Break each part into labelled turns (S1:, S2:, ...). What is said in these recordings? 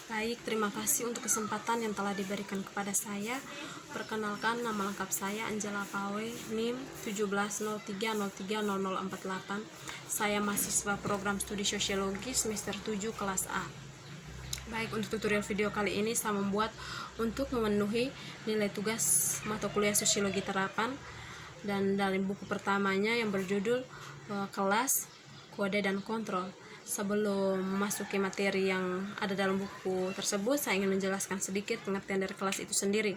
S1: Baik, terima kasih untuk kesempatan yang telah diberikan kepada saya. Perkenalkan, nama lengkap saya Angela Pawe, NIM 1703030048. Saya mahasiswa program studi sosiologi semester 7 kelas A. Baik, untuk tutorial video kali ini saya membuat untuk memenuhi nilai tugas mata kuliah sosiologi terapan, dan dari buku pertamanya yang berjudul Kelas, Kode, dan Kontrol. Sebelum memasuki materi yang ada dalam buku tersebut, saya ingin menjelaskan sedikit pengertian dari kelas itu sendiri.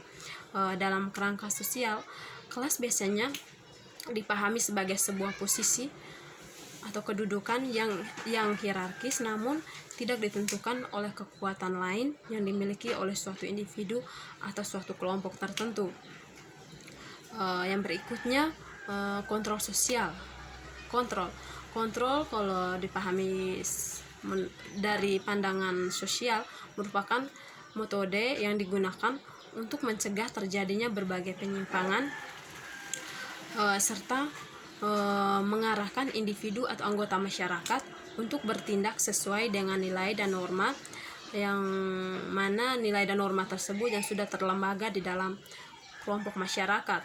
S1: Dalam kerangka sosial, kelas biasanya dipahami sebagai sebuah posisi atau kedudukan yang hierarkis, namun tidak ditentukan oleh kekuatan lain yang dimiliki oleh suatu individu atau suatu kelompok tertentu. Yang berikutnya, kontrol sosial. Kontrol kalau dipahami dari pandangan sosial merupakan metode yang digunakan untuk mencegah terjadinya berbagai penyimpangan serta mengarahkan individu atau anggota masyarakat untuk bertindak sesuai dengan nilai dan norma, yang mana nilai dan norma tersebut yang sudah terlembaga di dalam kelompok masyarakat.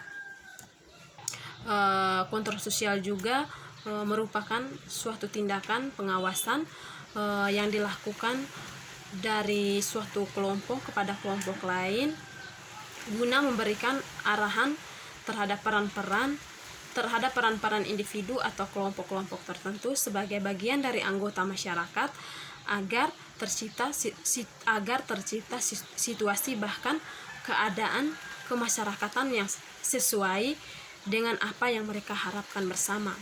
S1: Kontrol sosial juga merupakan suatu tindakan pengawasan yang dilakukan dari suatu kelompok kepada kelompok lain guna memberikan arahan terhadap peran-peran individu atau kelompok-kelompok tertentu sebagai bagian dari anggota masyarakat agar tercipta situasi bahkan keadaan kemasyarakatan yang sesuai dengan apa yang mereka harapkan bersama.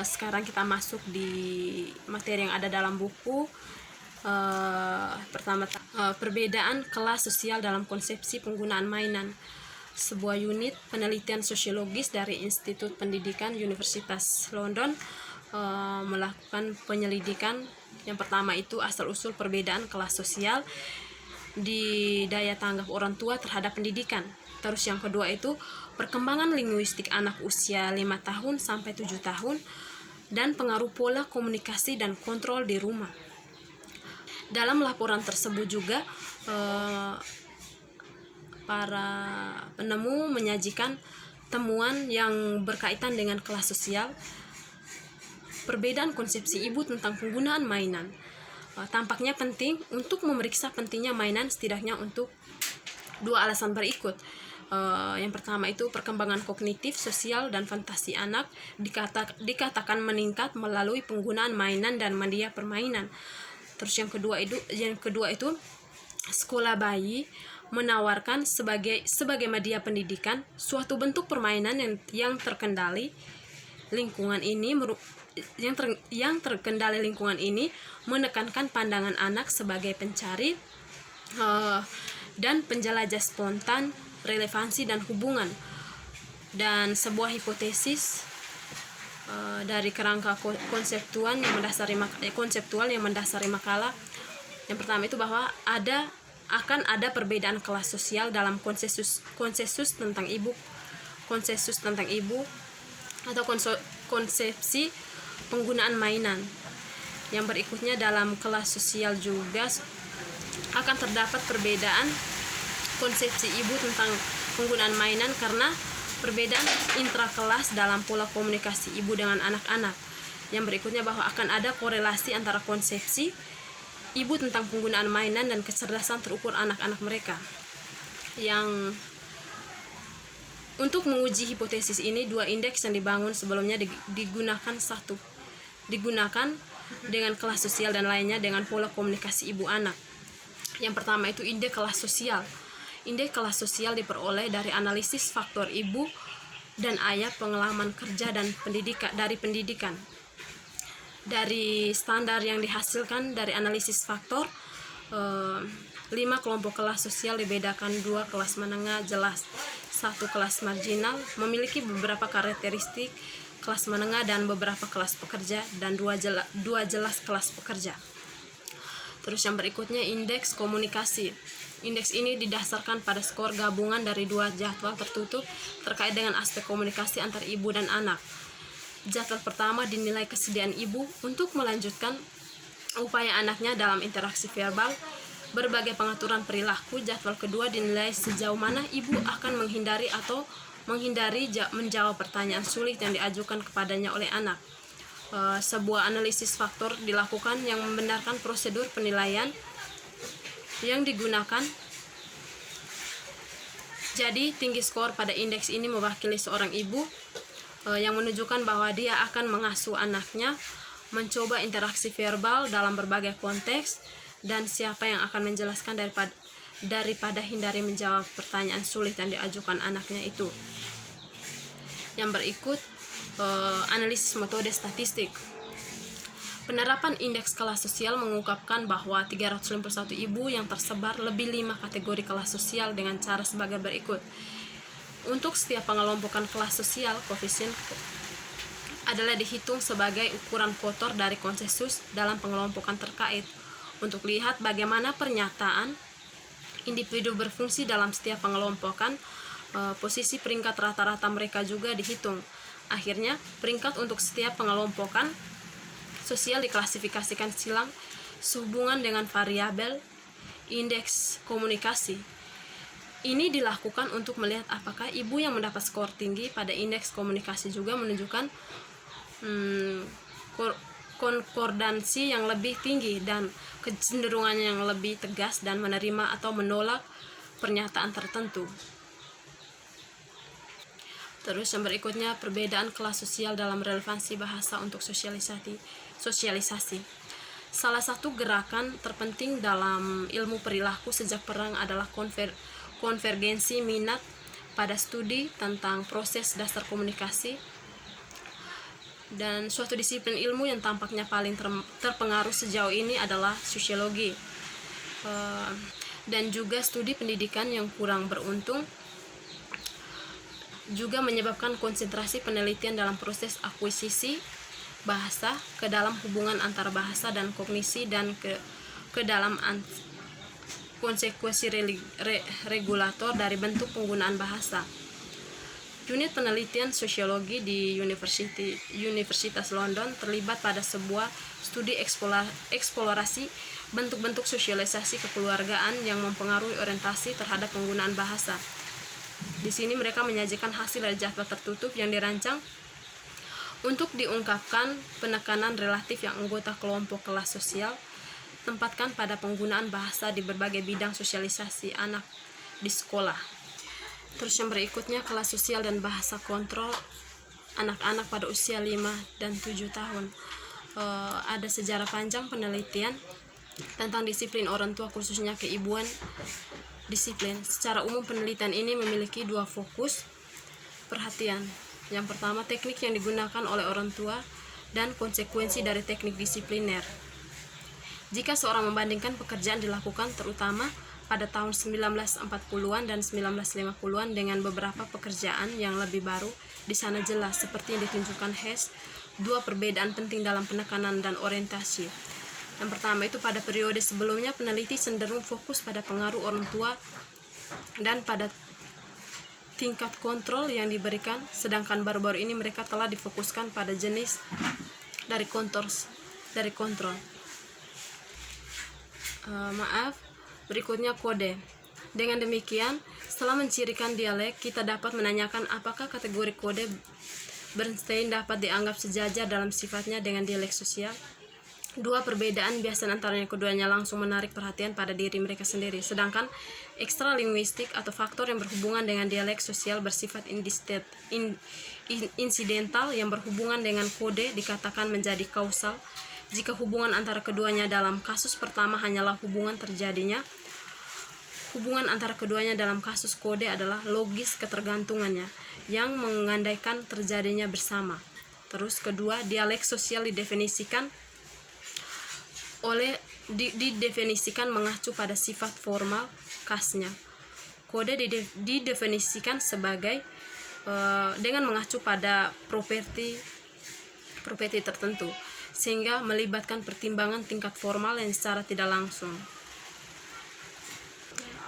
S1: Sekarang kita masuk di materi yang ada dalam buku. Pertama, perbedaan kelas sosial dalam konsepsi penggunaan mainan. Sebuah unit penelitian sosiologis dari Institut Pendidikan Universitas London melakukan penyelidikan. Yang pertama itu asal-usul perbedaan kelas sosial di daya tanggap orang tua terhadap pendidikan. Terus yang kedua itu perkembangan linguistik anak usia 5 tahun sampai 7 tahun dan pengaruh pola komunikasi dan kontrol di rumah. Dalam laporan tersebut juga para penemu menyajikan temuan yang berkaitan dengan kelas sosial. Perbedaan konsepsi ibu tentang penggunaan mainan. Tampaknya penting untuk memeriksa pentingnya mainan setidaknya untuk dua alasan berikut. Yang pertama itu perkembangan kognitif, sosial, dan fantasi anak dikatakan meningkat melalui penggunaan mainan dan media permainan. Terus yang kedua itu sekolah bayi menawarkan sebagai media pendidikan suatu bentuk permainan yang terkendali lingkungan ini menekankan pandangan anak sebagai pencari dan penjelajah spontan, relevansi dan hubungan. Dan sebuah hipotesis dari kerangka konseptual yang mendasari makalah. Yang pertama itu bahwa akan ada perbedaan kelas sosial dalam konsensus tentang ibu atau konsepsi penggunaan mainan. Yang berikutnya, dalam kelas sosial juga akan terdapat perbedaan konsepsi ibu tentang penggunaan mainan karena perbedaan intrakelas dalam pola komunikasi ibu dengan anak-anak. Yang berikutnya bahwa akan ada korelasi antara konsepsi ibu tentang penggunaan mainan dan kecerdasan terukur anak-anak mereka. Yang untuk menguji hipotesis ini, dua indeks yang dibangun sebelumnya digunakan dengan kelas sosial dan lainnya dengan pola komunikasi ibu anak. Yang pertama itu indeks kelas sosial. Indeks kelas sosial diperoleh dari analisis faktor ibu dan ayah, pengalaman kerja dan pendidikan. Dari standar yang dihasilkan dari analisis faktor, 5 kelompok kelas sosial dibedakan 2 kelas menengah jelas, 1 kelas marginal memiliki beberapa karakteristik kelas menengah dan beberapa kelas pekerja, dan 2 jelas kelas pekerja. Terus yang berikutnya indeks komunikasi. Indeks ini didasarkan pada skor gabungan dari 2 jadwal tertutup terkait dengan aspek komunikasi antar ibu dan anak. Jadwal pertama dinilai kesediaan ibu untuk melanjutkan upaya anaknya dalam interaksi verbal, berbagai pengaturan perilaku. Jadwal kedua dinilai sejauh mana ibu akan menghindari menjawab pertanyaan sulit yang diajukan kepadanya oleh anak. Sebuah analisis faktor dilakukan yang membenarkan prosedur penilaian yang digunakan. Jadi tinggi skor pada indeks ini mewakili seorang ibu yang menunjukkan bahwa dia akan mengasuh anaknya, mencoba interaksi verbal dalam berbagai konteks, dan siapa yang akan menjelaskan daripada hindari menjawab pertanyaan sulit yang diajukan anaknya itu. Yang berikut analisis metode statistik. Penerapan indeks kelas sosial mengungkapkan bahwa 351 ibu yang tersebar lebih 5 kategori kelas sosial dengan cara sebagai berikut. Untuk setiap pengelompokan kelas sosial, koefisien adalah dihitung sebagai ukuran kotor dari konsensus dalam pengelompokan terkait. Untuk lihat bagaimana pernyataan individu berfungsi dalam setiap pengelompokan, posisi peringkat rata-rata mereka juga dihitung. Akhirnya, peringkat untuk setiap pengelompokan sosial diklasifikasikan silang sehubungan dengan variabel indeks komunikasi. Ini dilakukan untuk melihat apakah ibu yang mendapat skor tinggi pada indeks komunikasi juga menunjukkan konkordansi yang lebih tinggi dan kecenderungannya yang lebih tegas dan menerima atau menolak pernyataan tertentu. Terus yang berikutnya, perbedaan kelas sosial dalam relevansi bahasa untuk sosialisasi. Salah satu gerakan terpenting dalam ilmu perilaku sejak perang adalah konvergensi minat pada studi tentang proses dasar komunikasi, dan suatu disiplin ilmu yang tampaknya paling terpengaruh sejauh ini adalah sosiologi, dan juga studi pendidikan yang kurang beruntung juga menyebabkan konsentrasi penelitian dalam proses akuisisi bahasa ke dalam hubungan antara bahasa dan kognisi dan ke dalam konsekuensi regulator dari bentuk penggunaan bahasa. Unit penelitian sosiologi di Universitas London terlibat pada sebuah studi eksplorasi bentuk-bentuk sosialisasi kekeluargaan yang mempengaruhi orientasi terhadap penggunaan bahasa. Di sini mereka menyajikan hasil dari jadwal tertutup yang dirancang untuk diungkapkan penekanan relatif yang anggota kelompok kelas sosial tempatkan pada penggunaan bahasa di berbagai bidang sosialisasi anak di sekolah. Terus yang berikutnya, kelas sosial dan bahasa kontrol anak-anak pada usia 5 dan 7 tahun. Ada sejarah panjang penelitian tentang disiplin orang tua, khususnya keibuan disiplin. Secara umum penelitian ini memiliki 2 fokus perhatian. Yang pertama, teknik yang digunakan oleh orang tua dan konsekuensi dari teknik disipliner. Jika seorang membandingkan pekerjaan dilakukan terutama pada tahun 1940-an dan 1950-an dengan beberapa pekerjaan yang lebih baru, di sana jelas seperti yang ditunjukkan Hess 2 perbedaan penting dalam penekanan dan orientasi. Yang pertama itu pada periode sebelumnya peneliti cenderung fokus pada pengaruh orang tua dan pada tingkat kontrol yang diberikan, sedangkan baru-baru ini mereka telah difokuskan pada jenis dari kontrol. Berikutnya kode. Dengan demikian, setelah mencirikan dialek, kita dapat menanyakan apakah kategori kode Bernstein dapat dianggap sejajar dalam sifatnya dengan dialek sosial. 2 perbedaan biasa antaranya keduanya langsung menarik perhatian pada diri mereka sendiri, sedangkan ekstralinguistik atau faktor yang berhubungan dengan dialek sosial bersifat insidental yang berhubungan dengan kode dikatakan menjadi kausal jika hubungan antara keduanya dalam kasus pertama hanyalah hubungan terjadinya. Hubungan antara keduanya dalam kasus kode adalah logis ketergantungannya yang mengandaikan terjadinya bersama. Terus kedua, dialek sosial didefinisikan mengacu pada sifat formal khasnya. Kode didefinisikan sebagai dengan mengacu pada properti tertentu, sehingga melibatkan pertimbangan tingkat formal yang secara tidak langsung.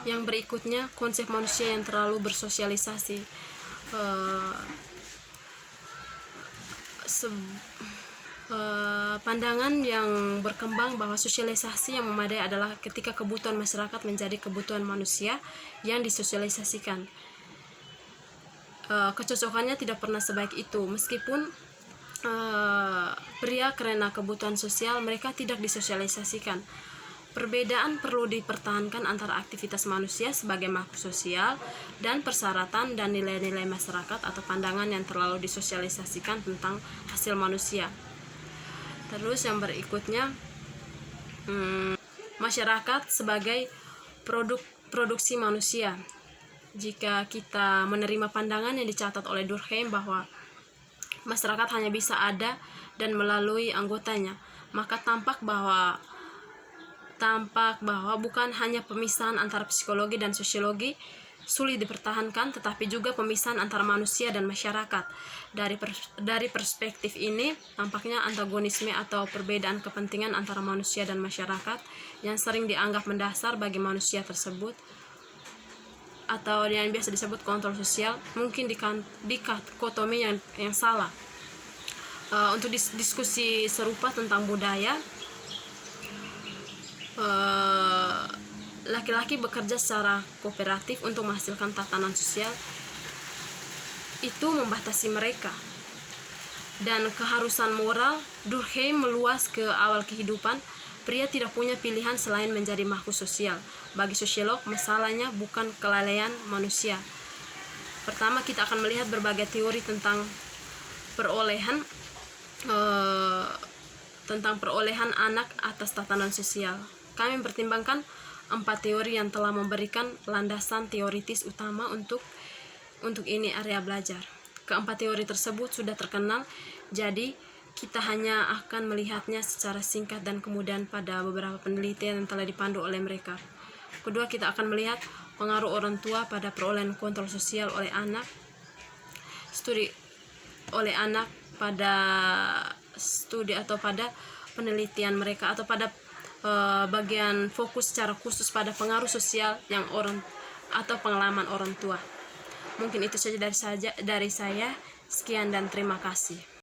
S1: Yang berikutnya, konsep manusia yang terlalu bersosialisasi. Pandangan yang berkembang bahwa sosialisasi yang memadai adalah ketika kebutuhan masyarakat menjadi kebutuhan manusia yang disosialisasikan. Kecocokannya tidak pernah sebaik itu, meskipun pria karena kebutuhan sosial mereka tidak disosialisasikan. Perbedaan perlu dipertahankan antara aktivitas manusia sebagai makhluk sosial dan persyaratan dan nilai-nilai masyarakat atau pandangan yang terlalu disosialisasikan tentang hasil manusia. Terus yang berikutnya, masyarakat sebagai produksi manusia. Jika kita menerima pandangan yang dicatat oleh Durkheim bahwa masyarakat hanya bisa ada dan melalui anggotanya, maka tampak bahwa bukan hanya pemisahan antara psikologi dan sosiologi sulit dipertahankan, tetapi juga pemisahan antara manusia dan masyarakat. Dari perspektif ini, tampaknya antagonisme atau perbedaan kepentingan antara manusia dan masyarakat yang sering dianggap mendasar bagi manusia tersebut, atau yang biasa disebut kontrol sosial, mungkin dikotomi yang salah. Untuk diskusi serupa tentang budaya, laki-laki bekerja secara kooperatif untuk menghasilkan tatanan sosial itu membatasi mereka, dan keharusan moral Durkheim meluas ke awal kehidupan. Pria tidak punya pilihan selain menjadi makhluk sosial. Bagi sosiolog, masalahnya bukan kelalaian manusia. Pertama, kita akan melihat berbagai teori tentang perolehan anak atas tatanan sosial. Kami mempertimbangkan 4 teori yang telah memberikan landasan teoritis utama untuk ini area belajar. Keempat teori tersebut sudah terkenal, jadi kita hanya akan melihatnya secara singkat dan kemudian pada beberapa penelitian yang telah dipandu oleh mereka. Kedua, kita akan melihat pengaruh orang tua pada perolehan kontrol sosial oleh anak, studi oleh anak pada studi atau pada penelitian mereka, atau pada bagian fokus secara khusus pada pengaruh sosial yang atau pengalaman orang tua. Mungkin itu saja dari saya. Sekian dan terima kasih.